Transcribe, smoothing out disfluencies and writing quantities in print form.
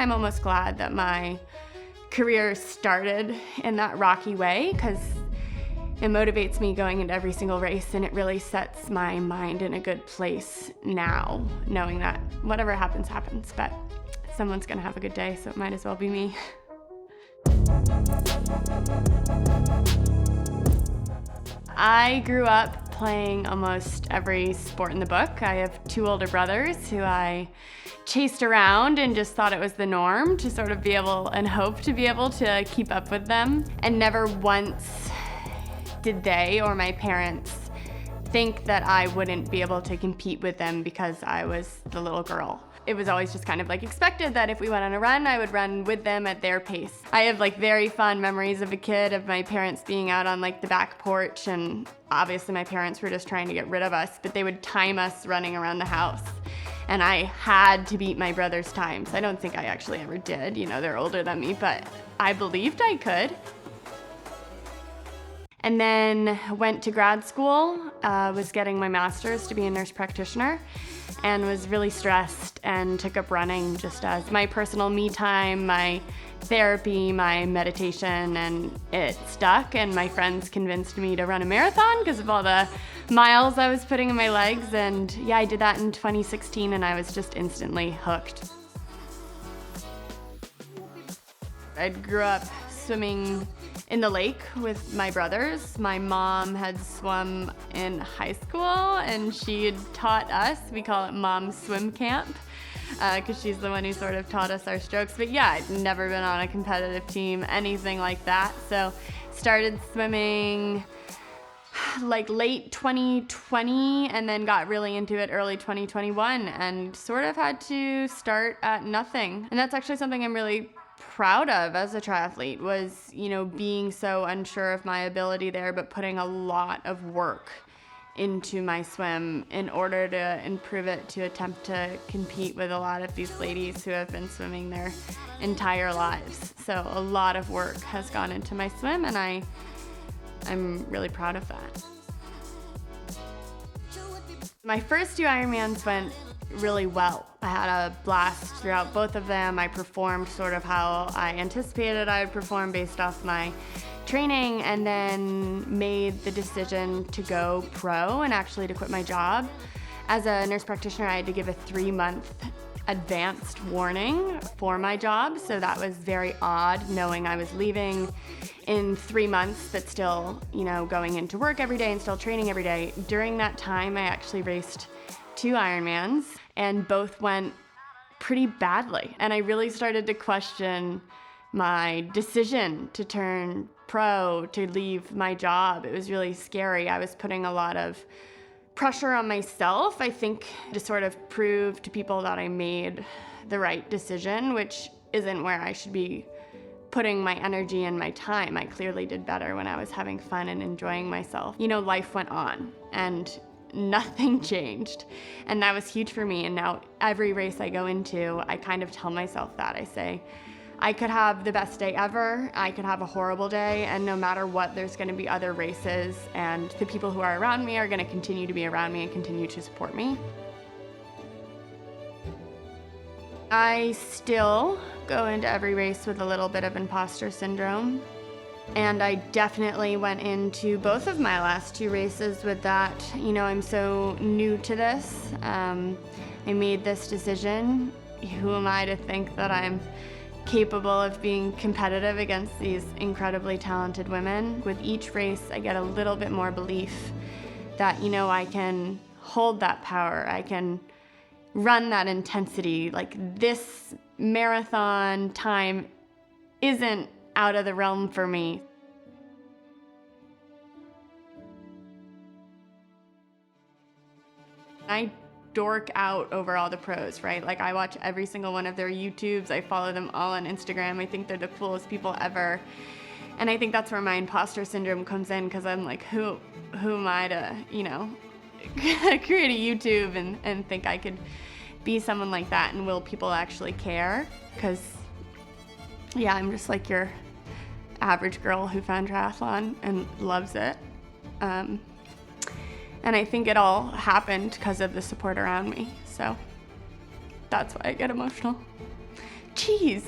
I'm almost glad that my career started in that rocky way, because it motivates me going into every single race, and it really sets my mind in a good place now, knowing that whatever happens, happens, but someone's gonna have a good day, so it might as well be me. I grew up playing almost every sport in the book. I have 2 older brothers who I chased around and just thought it was the norm to sort of be able and hope to be able to keep up with them. And never once did they or my parents think that I wouldn't be able to compete with them because I was the little girl. It was always just kind of like expected that if we went on a run, I would run with them at their pace. I have like very fond memories of a kid of my parents being out on like the back porch, and obviously my parents were just trying to get rid of us, but they would time us running around the house. And I had to beat my brother's times. I don't think I actually ever did, you know, they're older than me, but I believed I could. And then went to grad school, was getting my master's to be a nurse practitioner, and was really stressed and took up running just as my personal me time, my therapy, my meditation, and it stuck. And my friends convinced me to run a marathon because of all the miles I was putting in my legs. And yeah, I did that in 2016, and I was just instantly hooked. I grew up swimming in the lake with my brothers. My mom had swum in high school, and she had taught us, we call it Mom's Swim Camp, because she's the one who sort of taught us our strokes. But yeah, I'd never been on a competitive team, anything like that. So started swimming like late 2020, and then got really into it early 2021, and sort of had to start at nothing. And that's actually something I'm really proud of as a triathlete, was, you know, being so unsure of my ability there, but putting a lot of work into my swim in order to improve it, to attempt to compete with a lot of these ladies who have been swimming their entire lives. So a lot of work has gone into my swim, and I'm really proud of that. My first 2 Ironmans went really well. I had a blast throughout both of them. I performed sort of how I anticipated I would perform based off my training, and then made the decision to go pro and actually to quit my job. As a nurse practitioner, I had to give a 3-month advanced warning for my job, so that was very odd, knowing I was leaving in 3 months, but still, you know, going into work every day and still training every day. During that time, I actually raced 2 Ironmans, and both went pretty badly. And I really started to question my decision to turn pro, to leave my job. It was really scary. I was putting a lot of pressure on myself, I think, to sort of prove to people that I made the right decision, which isn't where I should be putting my energy and my time. I clearly did better when I was having fun and enjoying myself. You know, life went on, and nothing changed, and that was huge for me. And now every race I go into, I kind of tell myself that. I say, I could have the best day ever, I could have a horrible day, and no matter what, there's going to be other races, and the people who are around me are going to continue to be around me and continue to support me. I still go into every race with a little bit of imposter syndrome. And I definitely went into both of my last 2 races with that. You know, I'm so new to this. I made this decision. Who am I to think that I'm capable of being competitive against these incredibly talented women? With each race, I get a little bit more belief that, you know, I can hold that power. I can run that intensity. Like, this marathon time isn't out of the realm for me. I dork out over all the pros, right? Like, I watch every single one of their YouTubes. I follow them all on Instagram. I think they're the coolest people ever. And I think that's where my imposter syndrome comes in, because I'm like, who am I to, you know, create a YouTube and think I could be someone like that, and will people actually care? Because, yeah, I'm just like your average girl who found triathlon and loves it. And I think it all happened because of the support around me. So that's why I get emotional. cheese.